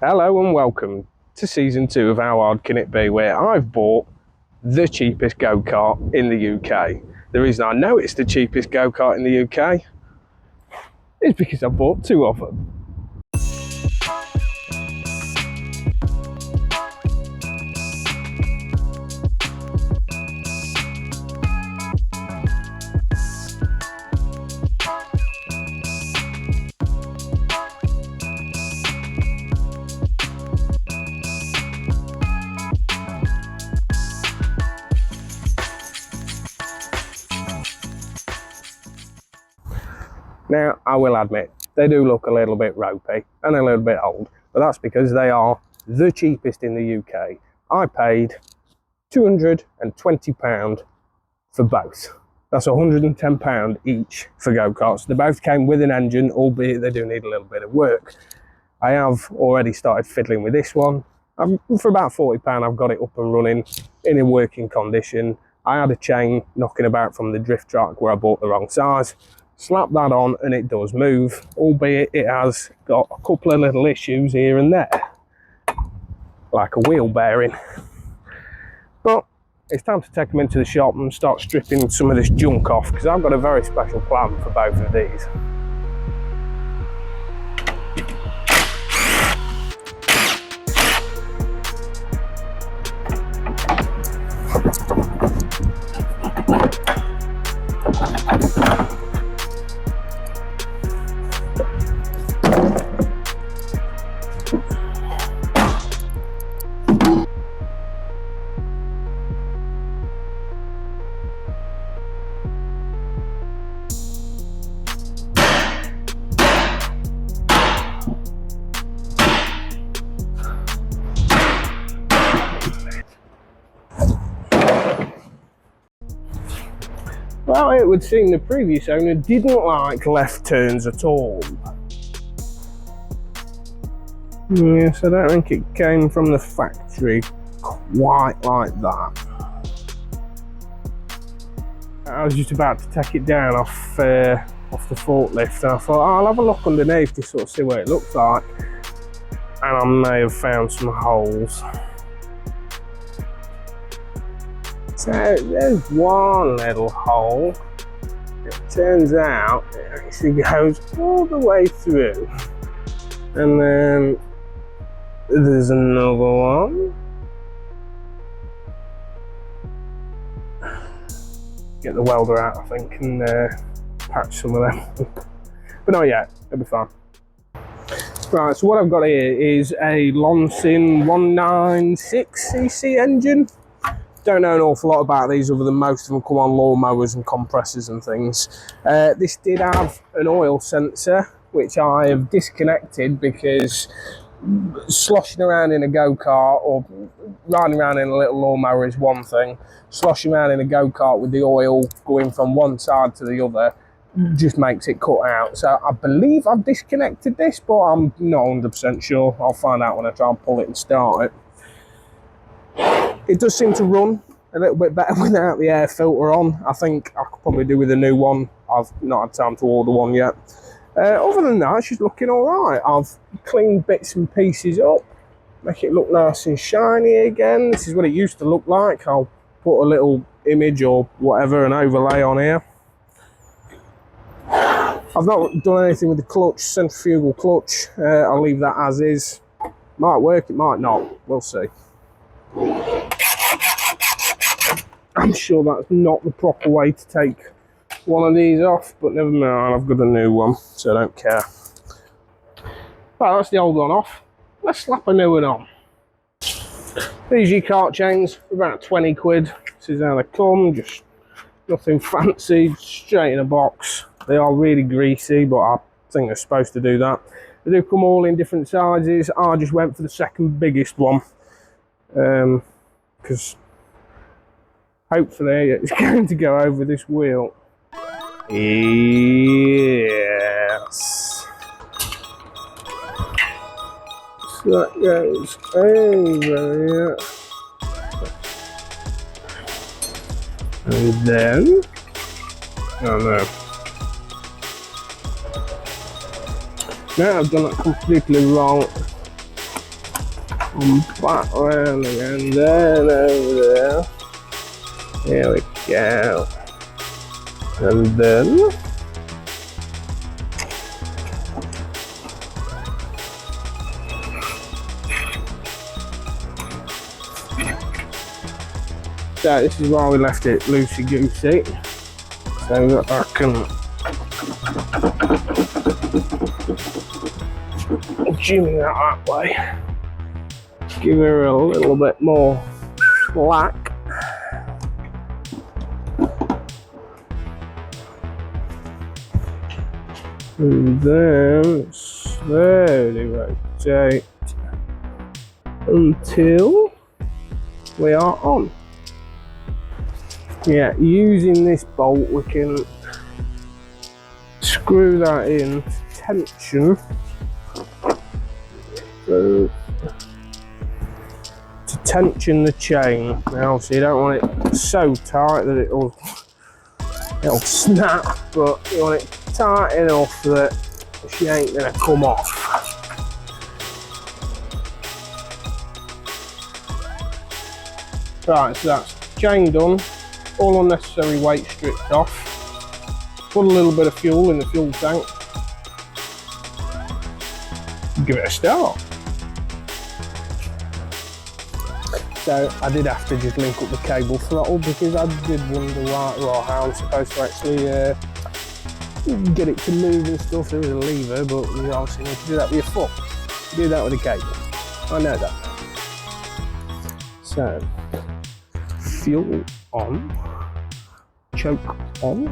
Hello and welcome to season 2 of How Hard Can It Be, where I've bought the cheapest go-kart in the UK. The reason I know it's the cheapest go-kart in the UK is because I bought 2 of them. Now, I will admit, they do look a little bit ropey and a little bit old, but that's because they are the cheapest in the UK. I paid £220 for both. That's £110 each for go-karts. They both came with an engine, albeit they do need a little bit of work. I have already started fiddling with this one. For about £40, I've got it up and running in a working condition. I had a chain knocking about from the drift track where I bought the wrong size. Slap that on and it does move, albeit it has got a couple of little issues here and there, like a wheel bearing. But it's time to take them into the shop and start stripping some of this junk off, because I've got a very special plan for both of these. Well, it would seem the previous owner didn't like left turns at all. Yes, I don't think it came from the factory quite like that. I was just about to take it down off the forklift, and I thought, I'll have a look underneath to sort of see what it looks like. And I may have found some holes. So there's one little hole. It turns out it actually goes all the way through. And then there's another one. Get the welder out, I think, and patch some of them. But not yet, it'll be fine. Right, so what I've got here is a Lonsin 196cc engine. Don't know an awful lot about these other than most of them come on lawnmowers and compressors and things. This did have an oil sensor, which I have disconnected because sloshing around in a go-kart or riding around in a little lawnmower is one thing. Sloshing around in a go-kart with the oil going from one side to the other just makes it cut out. So I believe I've disconnected this, but I'm not 100% sure. I'll find out when I try and pull it and start it. It does seem to run a little bit better without the air filter on. I think I could probably do with a new one. I've not had time to order one yet. Other than that, she's looking all right. I've cleaned bits and pieces up, make it look nice and shiny again. This is what it used to look like. I'll put a little image or whatever, an overlay on here. I've not done anything with the clutch, centrifugal clutch. I'll leave that as is. Might work, it might not. We'll see. I'm sure that's not the proper way to take one of these off, but never mind, I've got a new one, so I don't care. Right, that's the old one off. Let's slap a new one on. These kart chains are about 20 quid. This is how they come, just nothing fancy, straight in a box. They are really greasy, but I think they're supposed to do that. They do come all in different sizes. I just went for the second biggest one, because hopefully it's going to go over this wheel. Yes. So that goes over here. And then, oh no. Now I've done it completely wrong. And back round again, then over there. Here we go. And then so this is why we left it loosey-goosey, so that I can jimmy that way, give her a little bit more slack. And then slowly rotate until we are on. Yeah, using this bolt we can screw that in to tension, to tension the chain. Now obviously you don't want it so tight that it'll snap, but you want it tight enough that she ain't gonna come off. Right, so that's chain done, all unnecessary weight stripped off. Put a little bit of fuel in the fuel tank, give it a start. So I did have to just link up the cable throttle because I did wonder how I'm supposed to actually get it to move and stuff. There was a lever, but you obviously need to do that with your foot. You do that with a cable. I know that. So, fuel on, choke on,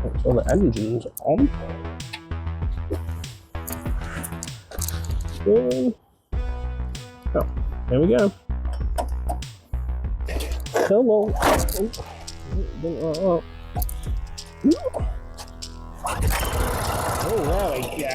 make sure the engine's on. Oh, there we go. Come on. Oh, there we go.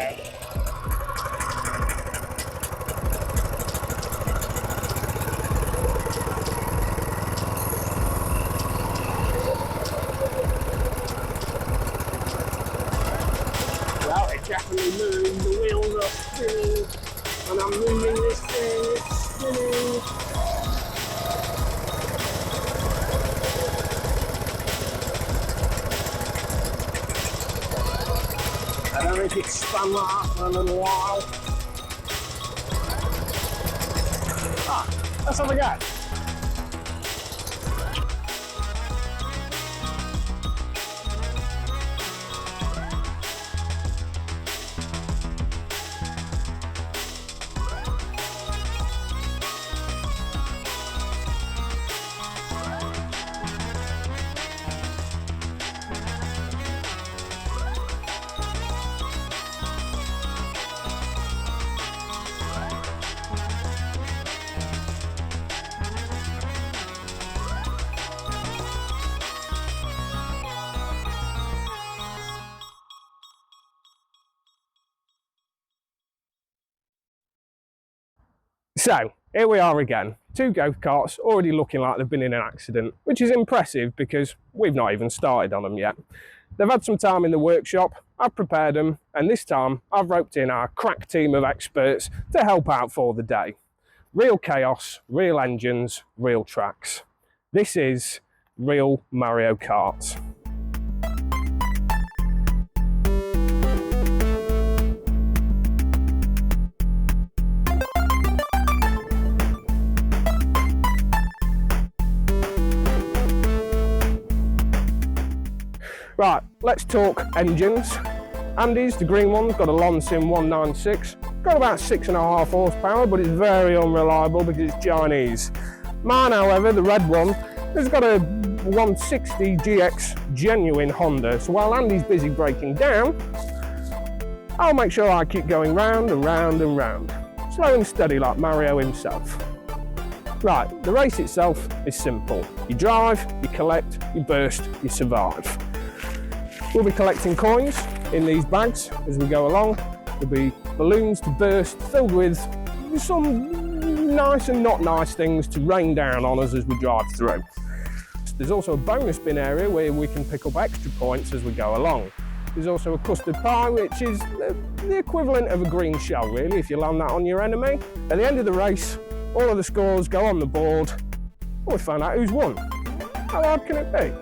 Well, it definitely moved. The wheels are spinning, and I'm moving this thing. It's spinning. I don't think it's spun like that for a little while. Ah, let's have a go. So, here we are again. Two go-karts already looking like they've been in an accident, which is impressive because we've not even started on them yet. They've had some time in the workshop, I've prepared them, and this time I've roped in our crack team of experts to help out for the day. Real chaos, real engines, real tracks. This is real Mario Kart. Right, let's talk engines. Andy's, the green one's got a Lonsin 196, got about 6.5 horsepower, but it's very unreliable because it's Chinese. Mine, however, the red one, has got a 160 GX genuine Honda, so while Andy's busy breaking down, I'll make sure I keep going round and round and round, slow and steady like Mario himself. Right, the race itself is simple. You drive, you collect, you burst, you survive. We'll be collecting coins in these bags as we go along. There'll be balloons to burst filled with some nice and not nice things to rain down on us as we drive through. There's also a bonus bin area where we can pick up extra points as we go along. There's also a custard pie, which is the equivalent of a green shell, really, if you land that on your enemy. At the end of the race, all of the scores go on the board, and we find out who's won. How hard can it be?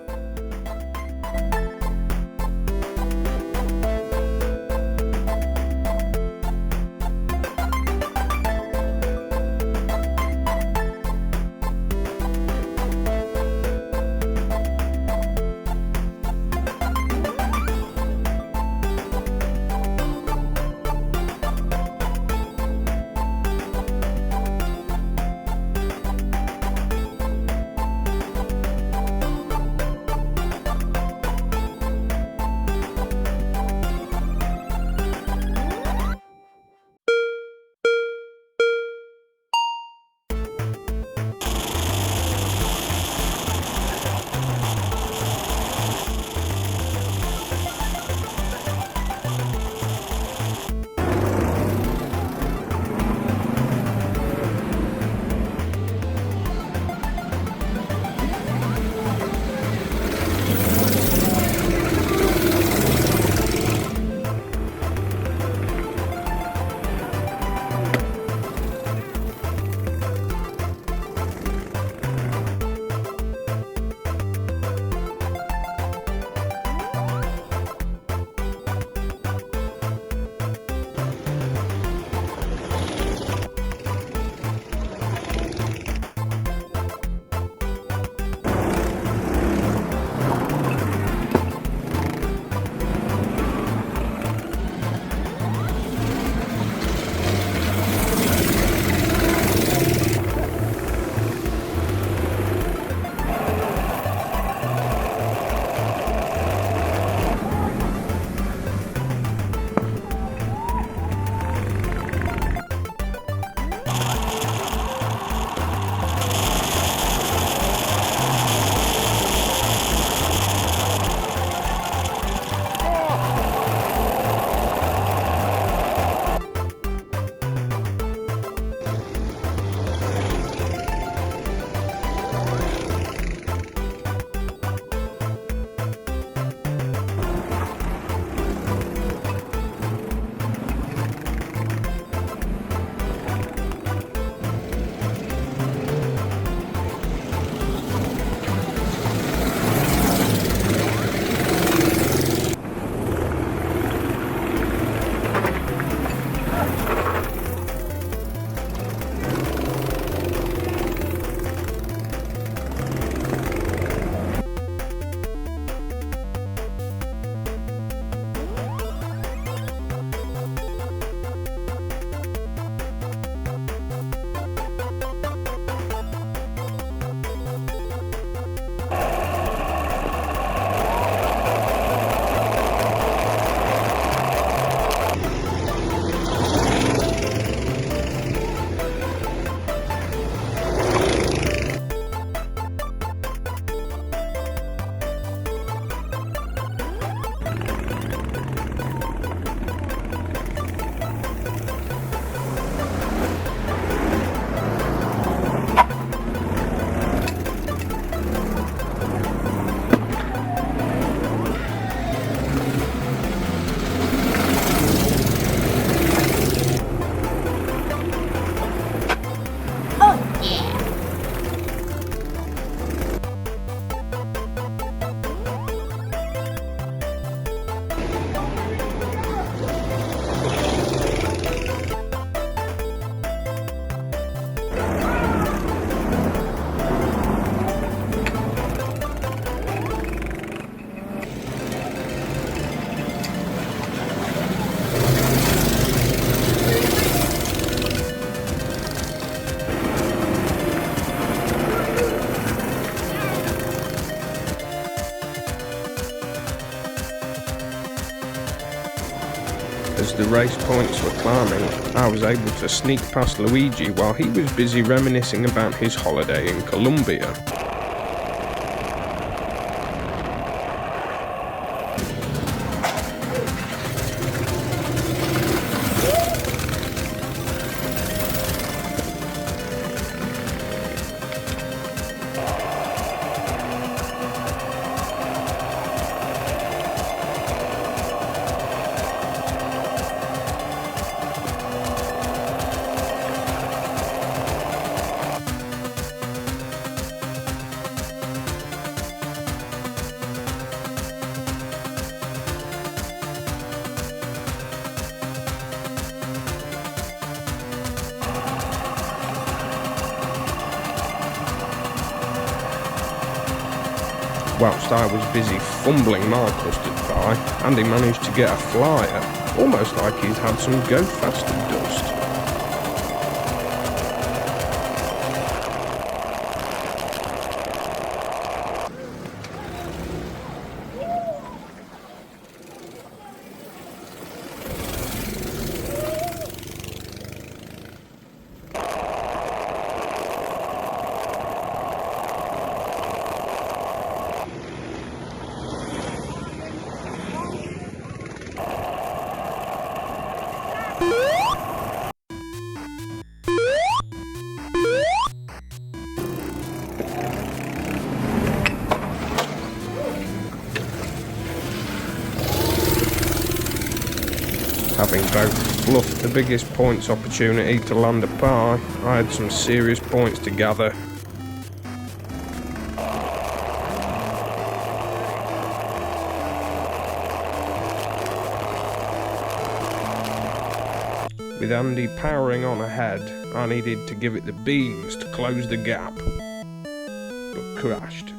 As the race points were climbing, I was able to sneak past Luigi while he was busy reminiscing about his holiday in Colombia. Whilst I was busy fumbling my custard pie, Andy managed to get a flyer, almost like he'd had some go faster dust. Having both fluffed the biggest points opportunity to land a pie, I had some serious points to gather. With Andy powering on ahead, I needed to give it the beans to close the gap, but crashed.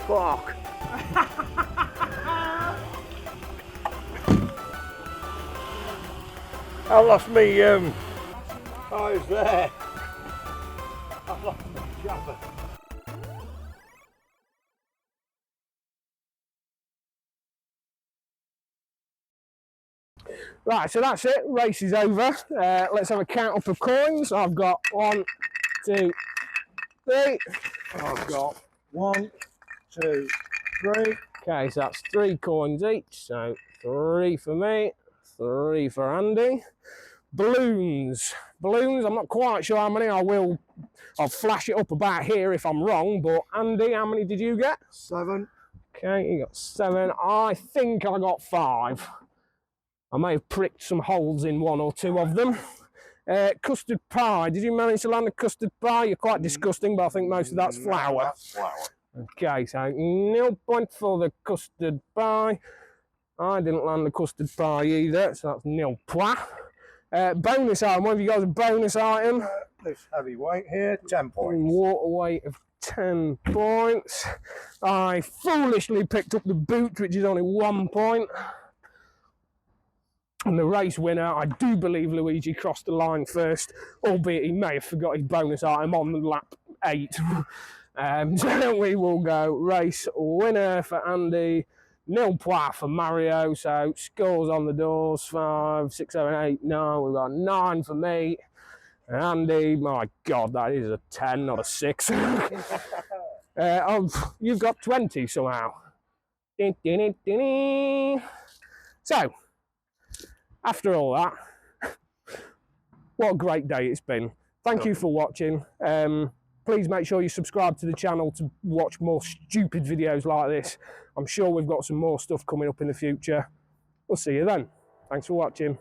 Fuck. I lost me eyes there. I've lost my jabber. Right, so that's it. Race is over. Let's have a count up of coins. I've got 1, 2, 3. I've got 1, 2, 3. Okay, so that's 3 coins each. So 3 for me, 3 for Andy. Balloons. Balloons, I'm not quite sure how many. I'll flash it up about here if I'm wrong, but Andy, how many did you get? 7. Okay, you got 7. I think I got 5. I may have pricked some holes in 1 or 2 of them. Custard pie. Did you manage to land a custard pie? You're quite disgusting, but I think most of that's flour. That's flour. Okay, so 0 point for the custard pie. I didn't land the custard pie either, so that's 0 point. Bonus item. What have you got as a bonus item? This heavy weight here, 10 points. Water weight of 10 points. I foolishly picked up the boot, which is only 1 point. And the race winner, I do believe Luigi crossed the line first, albeit he may have forgot his bonus item on lap 8. So we will go race winner for Andy, 0 points for Mario. So scores on the doors: 5, 6, 7, 8, 9. We've got 9 for me. And Andy, my God, that is a 10, not a 6. You've got 20 somehow. So, after all that, what a great day it's been. Thank you for watching. Please make sure you subscribe to the channel to watch more stupid videos like this. I'm sure we've got some more stuff coming up in the future. We'll see you then. Thanks for watching.